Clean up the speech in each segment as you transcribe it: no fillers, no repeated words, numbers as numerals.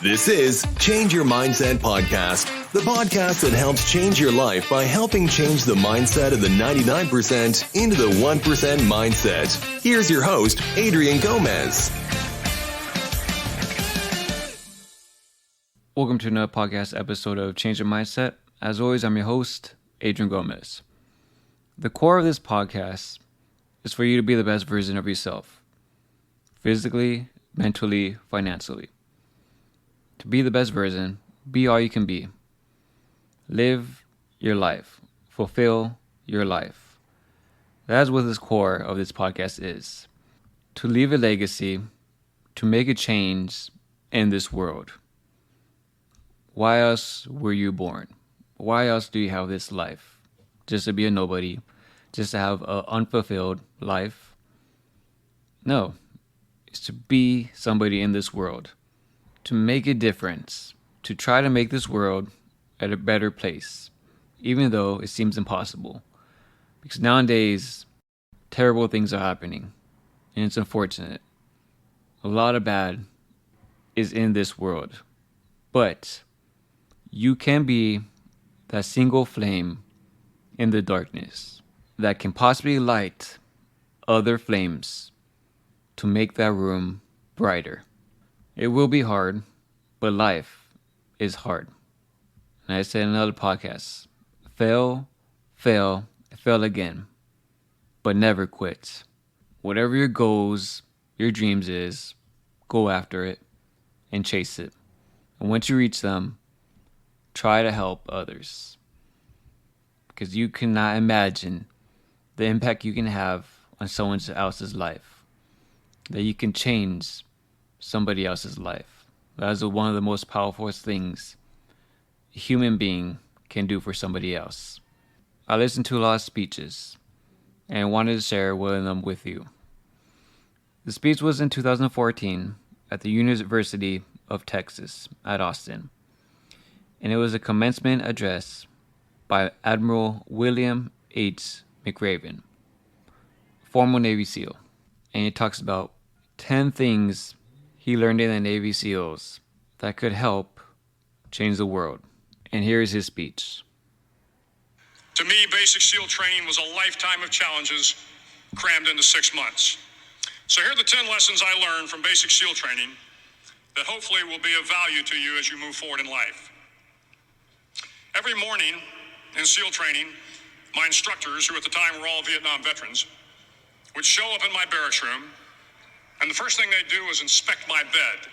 This is Change Your Mindset Podcast, the podcast that helps change your life by helping change the mindset of the 99% into the 1% mindset. Here's your host, Adrian Gomez. Welcome to another podcast episode of Change Your Mindset. As always, I'm your host, Adrian Gomez. The core of this podcast is for you to be the best version of yourself, physically, mentally, financially. To be the best version, be all you can be. Live your life. Fulfill your life. That is what this core of this podcast is. To leave a legacy, to make a change in this world. Why else were you born? Why else do you have this life? Just to be a nobody? Just to have an unfulfilled life? No. It's to be somebody in this world. To make a difference, to try to make this world a better place, even though it seems impossible. Because nowadays, terrible things are happening, and it's unfortunate. A lot of bad is in this world, but you can be that single flame in the darkness that can possibly light other flames to make that room brighter. It will be hard, but life is hard. And I said in another podcast, fail again, but never quit. Whatever your goals, your dreams is, go after it and chase it. And once you reach them, try to help others. Because you cannot imagine the impact you can have on someone else's life. That you can change somebody else's life. That is one of the most powerful things a human being can do for somebody else. I listened to a lot of speeches and wanted to share one of them with you. The speech was in 2014 at the University of Texas at Austin, and it was a commencement address by Admiral William H. McRaven, former Navy SEAL, and it talks about 10 things he learned in the Navy SEALs that could help change the world. And here is his speech. To me, basic SEAL training was a lifetime of challenges crammed into 6 months. So here are the 10 lessons I learned from basic SEAL training that hopefully will be of value to you as you move forward in life. Every morning in SEAL training, my instructors, who at the time were all Vietnam veterans, would show up in my barracks room, and the first thing they'd do was inspect my bed.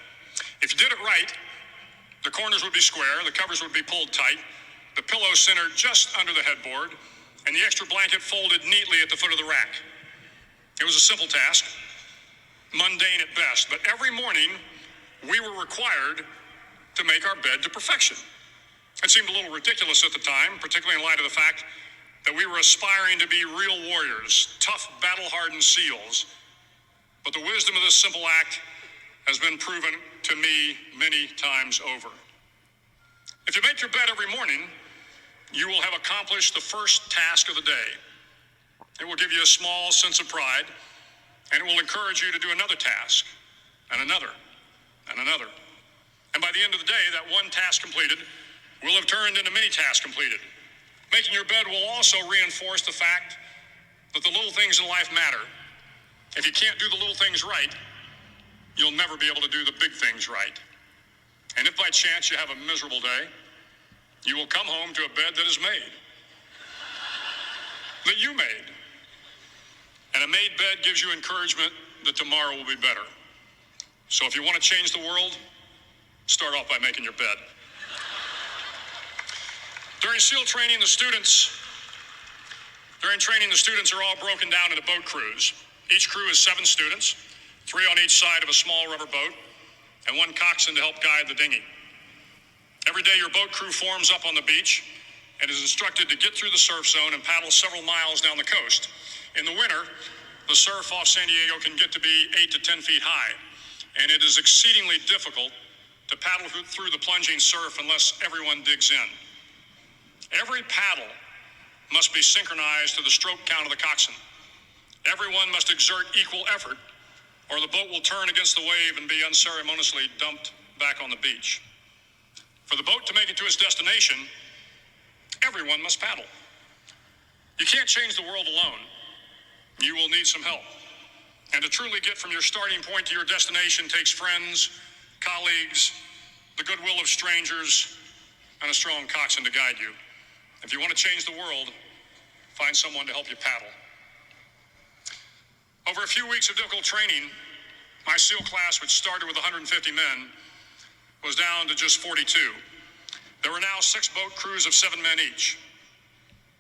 If you did it right, the corners would be square, the covers would be pulled tight, the pillow centered just under the headboard, and the extra blanket folded neatly at the foot of the rack. It was a simple task, mundane at best, but every morning we were required to make our bed to perfection. It seemed a little ridiculous at the time, particularly in light of the fact that we were aspiring to be real warriors, tough, battle-hardened SEALs. But the wisdom of this simple act has been proven to me many times over. If you make your bed every morning, you will have accomplished the first task of the day. It will give you a small sense of pride, and it will encourage you to do another task, and another, and another. And by the end of the day, that one task completed will have turned into many tasks completed. Making your bed will also reinforce the fact that the little things in life matter. If you can't do the little things right, you'll never be able to do the big things right. And if by chance you have a miserable day, you will come home to a bed that is made, that you made. And a made bed gives you encouragement that tomorrow will be better. So if you want to change the world, start off by making your bed. During SEAL training, the students are all broken down into boat crews. Each crew is 7 students, 3 on each side of a small rubber boat, and 1 coxswain to help guide the dinghy. Every day, your boat crew forms up on the beach and is instructed to get through the surf zone and paddle several miles down the coast. In the winter, the surf off San Diego can get to be 8 to 10 feet high, and it is exceedingly difficult to paddle through the plunging surf unless everyone digs in. Every paddle must be synchronized to the stroke count of the coxswain. Everyone must exert equal effort, or the boat will turn against the wave and be unceremoniously dumped back on the beach. For the boat to make it to its destination, everyone must paddle. You can't change the world alone. You will need some help. And to truly get from your starting point to your destination takes friends, colleagues, the goodwill of strangers, and a strong coxswain to guide you. If you want to change the world, find someone to help you paddle. Over a few weeks of difficult training, my SEAL class, which started with 150 men, was down to just 42. There were now 6 boat crews of 7 men each.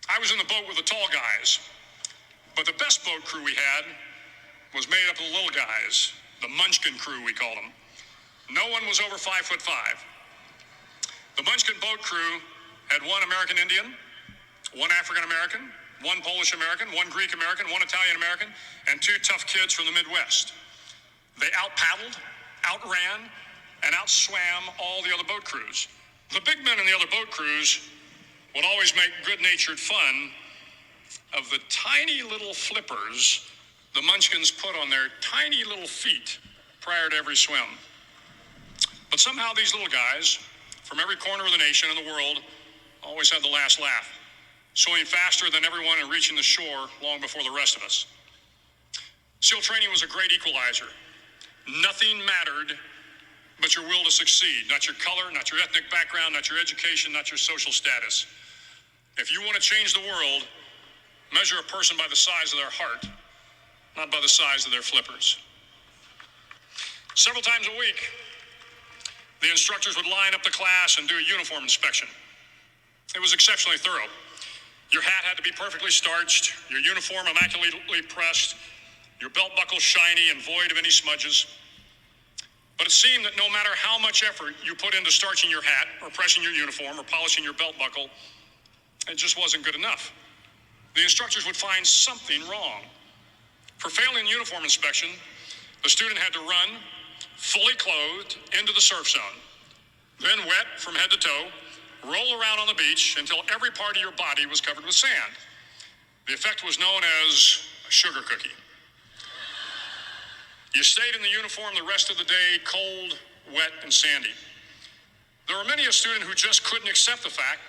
I was in the boat with the tall guys, but the best boat crew we had was made up of the little guys, the Munchkin crew, we called them. No one was over 5'5". The Munchkin boat crew had 1 American Indian, 1 African American, 1 Polish American, 1 Greek American, 1 Italian American, and 2 tough kids from the Midwest. They out-paddled, outran, and outswam all the other boat crews. The big men in the other boat crews would always make good-natured fun of the tiny little flippers the Munchkins put on their tiny little feet prior to every swim. But somehow these little guys from every corner of the nation and the world always had the last laugh, swimming faster than everyone and reaching the shore long before the rest of us. SEAL training was a great equalizer. Nothing mattered but your will to succeed, not your color, not your ethnic background, not your education, not your social status. If you want to change the world, measure a person by the size of their heart, not by the size of their flippers. Several times a week, the instructors would line up the class and do a uniform inspection. It was exceptionally thorough. Your hat had to be perfectly starched, your uniform immaculately pressed, your belt buckle shiny and void of any smudges. But it seemed that no matter how much effort you put into starching your hat or pressing your uniform or polishing your belt buckle, it just wasn't good enough. The instructors would find something wrong. For failing uniform inspection, the student had to run fully clothed into the surf zone, then wet from head to toe, roll around on the beach until every part of your body was covered with sand. The effect was known as a sugar cookie. You stayed in the uniform the rest of the day, cold, wet, and sandy. There were many a student who just couldn't accept the fact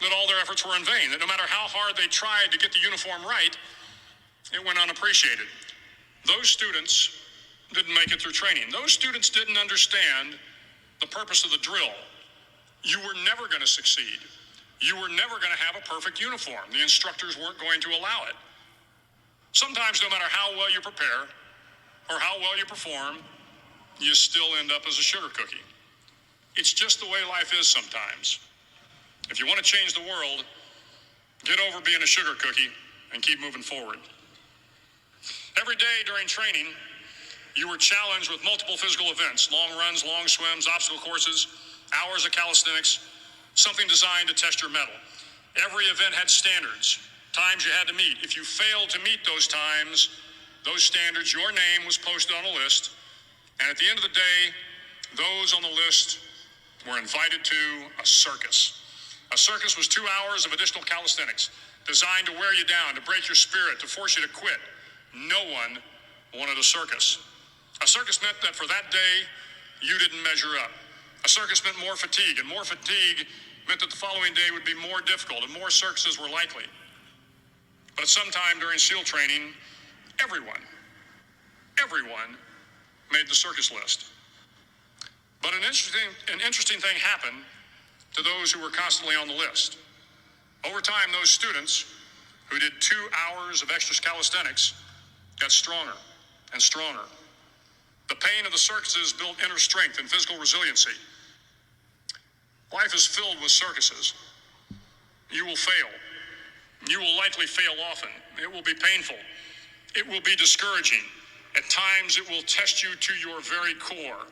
that all their efforts were in vain, that no matter how hard they tried to get the uniform right, it went unappreciated. Those students didn't make it through training. Those students didn't understand the purpose of the drill. You were never going to succeed. You were never going to have a perfect uniform. The instructors weren't going to allow it. Sometimes, no matter how well you prepare or how well you perform, you still end up as a sugar cookie. It's just the way life is sometimes. If you want to change the world, get over being a sugar cookie and keep moving forward. Every day during training, you were challenged with multiple physical events: long runs, long swims, obstacle courses, hours of calisthenics, something designed to test your mettle. Every event had standards, times you had to meet. If you failed to meet those times, those standards, your name was posted on a list, and at the end of the day, those on the list were invited to a circus. A circus was 2 hours of additional calisthenics, designed to wear you down, to break your spirit, to force you to quit. No one wanted a circus. A circus meant that for that day, you didn't measure up. A circus meant more fatigue, and more fatigue meant that the following day would be more difficult, and more circuses were likely. But at some time during SEAL training, everyone made the circus list. But an interesting thing happened to those who were constantly on the list. Over time, those students who did 2 hours of extra calisthenics got stronger and stronger. The pain of the circuses built inner strength and physical resiliency. Life is filled with circuses. You will fail. You will likely fail often. It will be painful. It will be discouraging. At times, it will test you to your very core.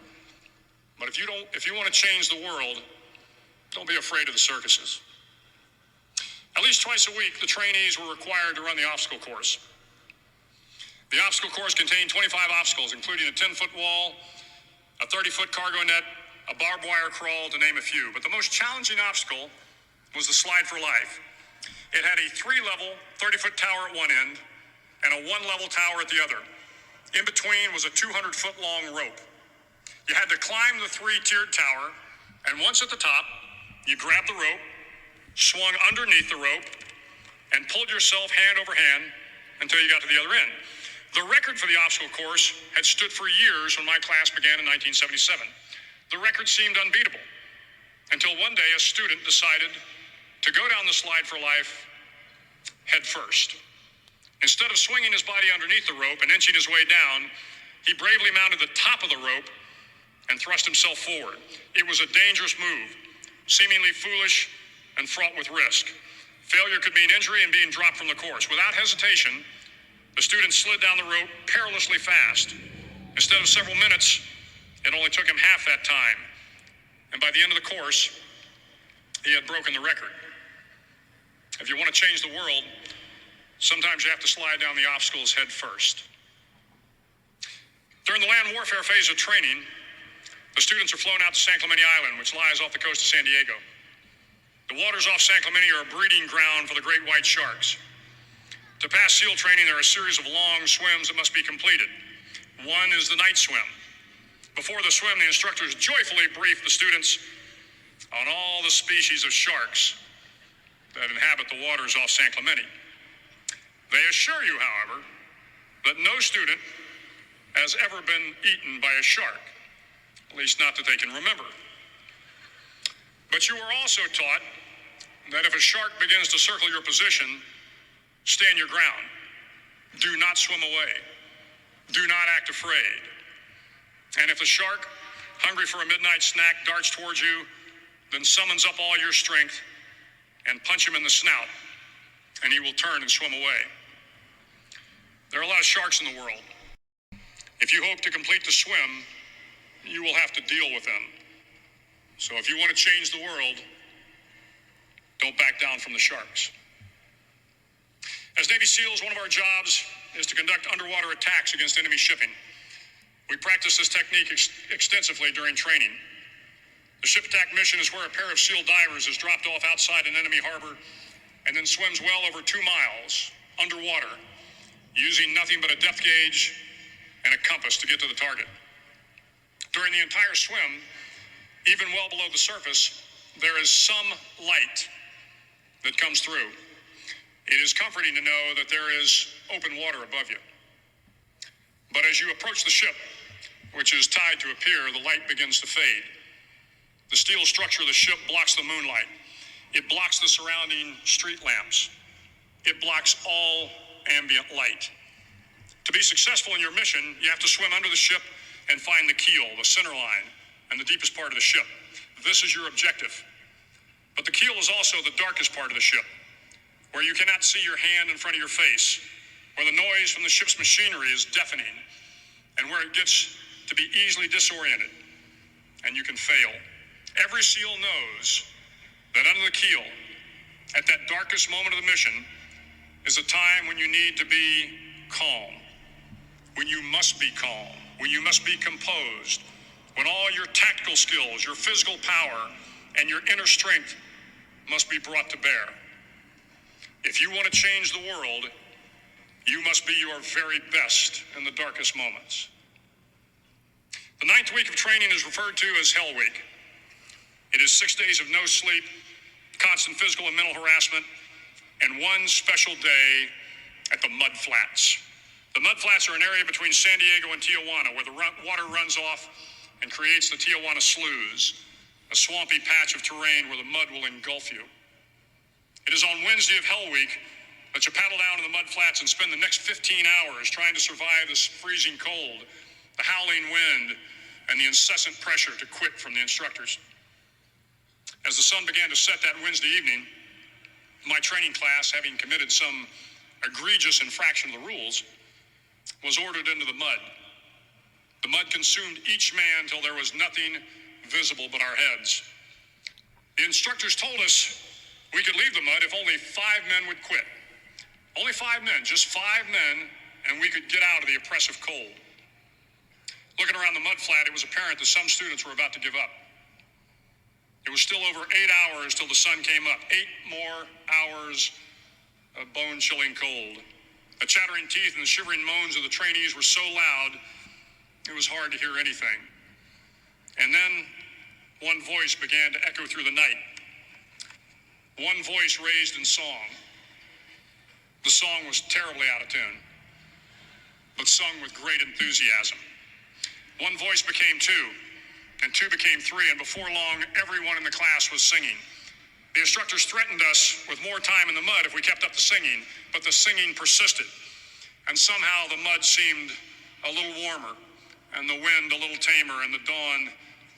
But if you want to change the world, don't be afraid of the circuses. At least twice a week, the trainees were required to run the obstacle course. The obstacle course contained 25 obstacles, including a 10-foot wall, a 30-foot cargo net, a barbed wire crawl, to name a few. But the most challenging obstacle was the slide for life. It had a 3-level, 30-foot tower at one end and a 1-level tower at the other. In between was a 200-foot long rope. You had to climb the 3-tiered tower, and once at the top, you grabbed the rope, swung underneath the rope, and pulled yourself hand over hand until you got to the other end. The record for the obstacle course had stood for years when my class began in 1977. The record seemed unbeatable until one day a student decided to go down the slide for life head first. Instead of swinging his body underneath the rope and inching his way down, he bravely mounted the top of the rope and thrust himself forward. It was a dangerous move, seemingly foolish and fraught with risk. Failure could mean injury and being dropped from the course. Without hesitation, the student slid down the rope perilously fast. Instead of several minutes, it only took him half that time. And by the end of the course, he had broken the record. If you want to change the world, sometimes you have to slide down the obstacles head first. During the land warfare phase of training, the students are flown out to San Clemente Island, which lies off the coast of San Diego. The waters off San Clemente are a breeding ground for the great white sharks. To pass SEAL training, there are a series of long swims that must be completed. One is the night swim. Before the swim, the instructors joyfully brief the students on all the species of sharks that inhabit the waters off San Clemente. They assure you, however, that no student has ever been eaten by a shark, at least not that they can remember. But you are also taught that if a shark begins to circle your position, stand your ground. Do not swim away. Do not act afraid. And if the shark, hungry for a midnight snack, darts towards you, then summons up all your strength and punch him in the snout, and he will turn and swim away. There are a lot of sharks in the world. If you hope to complete the swim, you will have to deal with them. So if you want to change the world, don't back down from the sharks. As Navy SEALs, one of our jobs is to conduct underwater attacks against enemy shipping. We practice this technique extensively during training. The ship attack mission is where a pair of SEAL divers is dropped off outside an enemy harbor and then swims well over 2 miles underwater, using nothing but a depth gauge and a compass to get to the target. During the entire swim, even well below the surface, there is some light that comes through. It is comforting to know that there is open water above you. But as you approach the ship, which is tied to a pier, the light begins to fade. The steel structure of the ship blocks the moonlight. It blocks the surrounding street lamps. It blocks all ambient light. To be successful in your mission, you have to swim under the ship and find the keel, the center line, and the deepest part of the ship. This is your objective. But the keel is also the darkest part of the ship, where you cannot see your hand in front of your face, where the noise from the ship's machinery is deafening, and where it gets to be easily disoriented, and you can fail. Every SEAL knows that under the keel, at that darkest moment of the mission, is a time when you need to be calm, when you must be calm, when you must be composed, when all your tactical skills, your physical power, and your inner strength must be brought to bear. If you want to change the world, you must be your very best in the darkest moments. The 9th week of training is referred to as Hell Week. It is 6 days of no sleep, constant physical and mental harassment, and one special day at the Mud Flats. The Mud Flats are an area between San Diego and Tijuana where the water runs off and creates the Tijuana Sloughs, a swampy patch of terrain where the mud will engulf you. It is on Wednesday of Hell Week that you paddle down to the Mud Flats and spend the next 15 hours trying to survive this freezing cold, the howling wind, and the incessant pressure to quit from the instructors. As the sun began to set that Wednesday evening, my training class, having committed some egregious infraction of the rules, was ordered into the mud. The mud consumed each man till there was nothing visible but our heads. The instructors told us we could leave the mud if only 5 men would quit. Only 5 men, just 5 men, and we could get out of the oppressive cold. Looking around the mud flat, it was apparent that some students were about to give up. It was still over 8 hours till the sun came up. 8 more hours of bone-chilling cold. The chattering teeth and the shivering moans of the trainees were so loud, it was hard to hear anything. then one voice began to echo through the night. One voice raised in song. The song was terribly out of tune, but sung with great enthusiasm. One voice became two, and two became three, and before long, everyone in the class was singing. The instructors threatened us with more time in the mud if we kept up the singing, but the singing persisted, and somehow the mud seemed a little warmer, and the wind a little tamer, and the dawn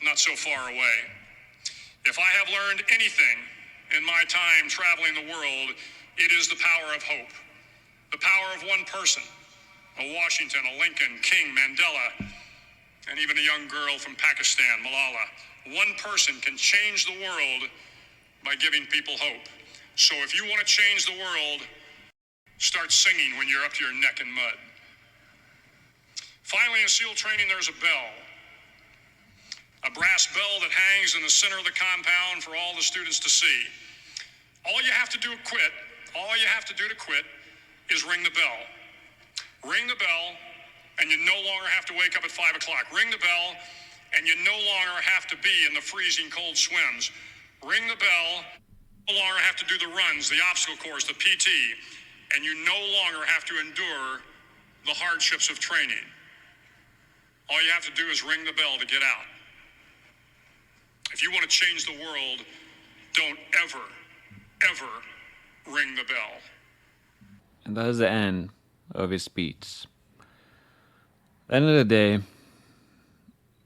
not so far away. If I have learned anything in my time traveling the world, it is the power of hope. The power of one person, a Washington, a Lincoln, King, Mandela, and even a young girl from Pakistan, Malala. One person can change the world by giving people hope. So if you want to change the world, start singing when you're up to your neck in mud. Finally, in SEAL training, there's a bell. A brass bell that hangs in the center of the compound for all the students to see. All you have to do to quit is ring the bell. Ring the bell, and you no longer have to wake up at 5 o'clock. Ring the bell, and you no longer have to be in the freezing cold swims. Ring the bell, no longer have to do the runs, the obstacle course, the PT, and you no longer have to endure the hardships of training. All you have to do is ring the bell to get out. If you want to change the world, don't ever ring the bell. And that is the end of his speech. At the end of the day,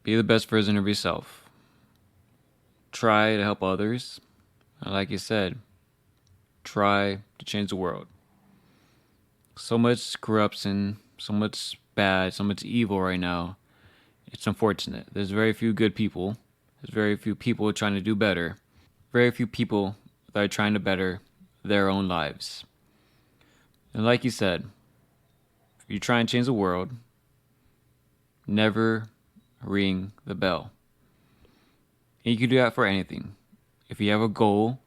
be the best version of yourself. Try to help others. And like you said, try to change the world. So much corruption, so much bad, so much evil right now. It's unfortunate. There's very few good people. There's very few people trying to do better. Very few people that are trying to better their own lives. And like you said, if you try and change the world, never ring the bell. And you can do that for anything. If you have a goal,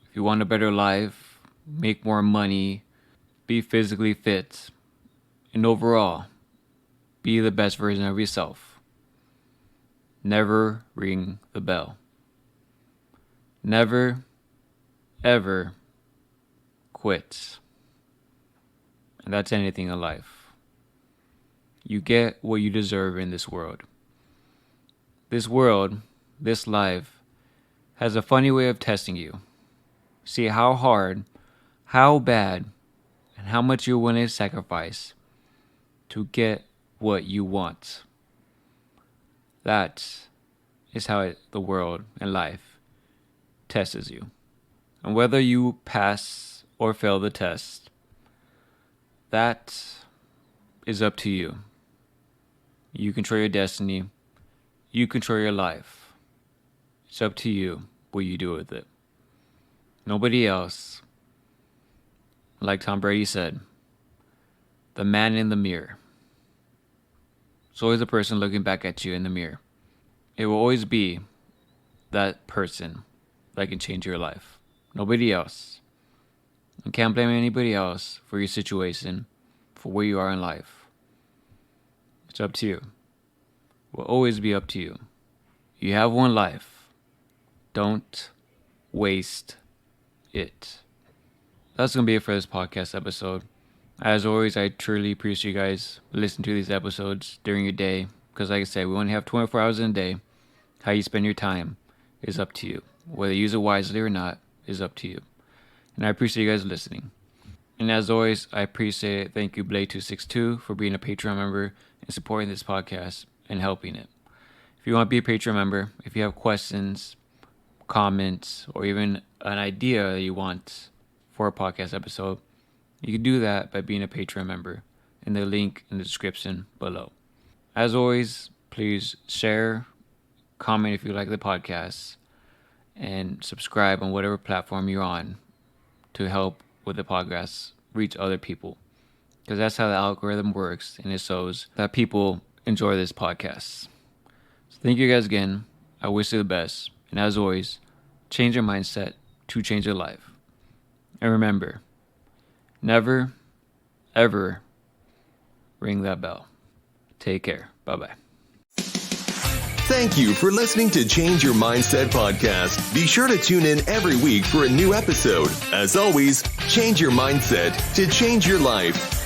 if you want a better life, make more money, be physically fit, and overall, be the best version of yourself, never ring the bell. Never, ever quit. And that's anything in life. You get what you deserve in this world. This world, this life, has a funny way of testing you. See how hard, how bad, and how much you're willing to sacrifice to get what you want. That is how the world and life tests you. And whether you pass or fail the test, that is up to you. You control your destiny. You control your life. It's up to you what you do with it. Nobody else. Like Tom Brady said, the man in the mirror. It's always the person looking back at you in the mirror. It will always be that person that can change your life. Nobody else. You can't blame anybody else for your situation, for where you are in life. It's up to you. It will always be up to you. You have one life. Don't waste it. That's going to be it for this podcast episode. As always, I truly appreciate you guys listening to these episodes during your day. Because like I said, we only have 24 hours in a day. How you spend your time is up to you. Whether you use it wisely or not is up to you. And I appreciate you guys listening. And as always, I appreciate it. Thank you, Blade262, for being a Patreon member and supporting this podcast and helping it. If you want to be a Patreon member, if you have questions, comments, or even an idea that you want for a podcast episode, you can do that by being a Patreon member in the link in the description below. As always, please share, comment if you like the podcast, and subscribe on whatever platform you're on to help with the podcast reach other people. Because that's how the algorithm works, and it shows that people enjoy this podcast. So thank you guys again. I wish you the best. And as always, change your mindset to change your life. And remember, never, ever ring that bell. Take care. Bye-bye. Thank you for listening to Change Your Mindset podcast. Be sure to tune in every week for a new episode. As always, change your mindset to change your life.